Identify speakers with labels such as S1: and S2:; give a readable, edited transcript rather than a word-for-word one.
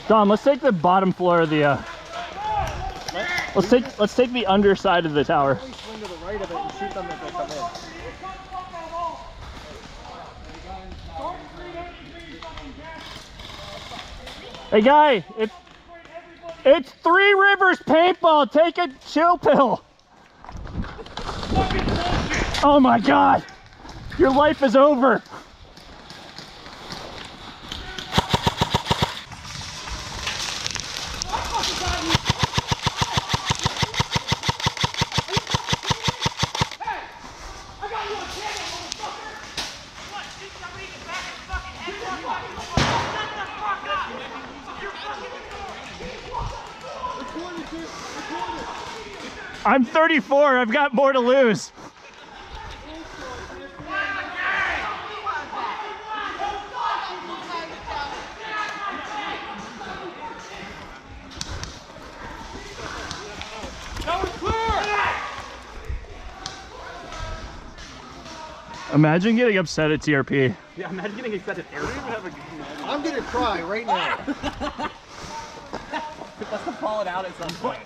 S1: Dom, let's take the bottom floor of the. Let's take the underside of the tower.
S2: Swing to the right of it and shoot them as they come in.
S1: Hey guy, it's Three Rivers Paintball. Take a chill pill. Oh my God, your life is over. I'm 34, I've got more to lose. Imagine getting upset at TRP.
S2: Yeah, imagine getting upset at Airsoft. I'm gonna cry right now. Let's call it out at some point.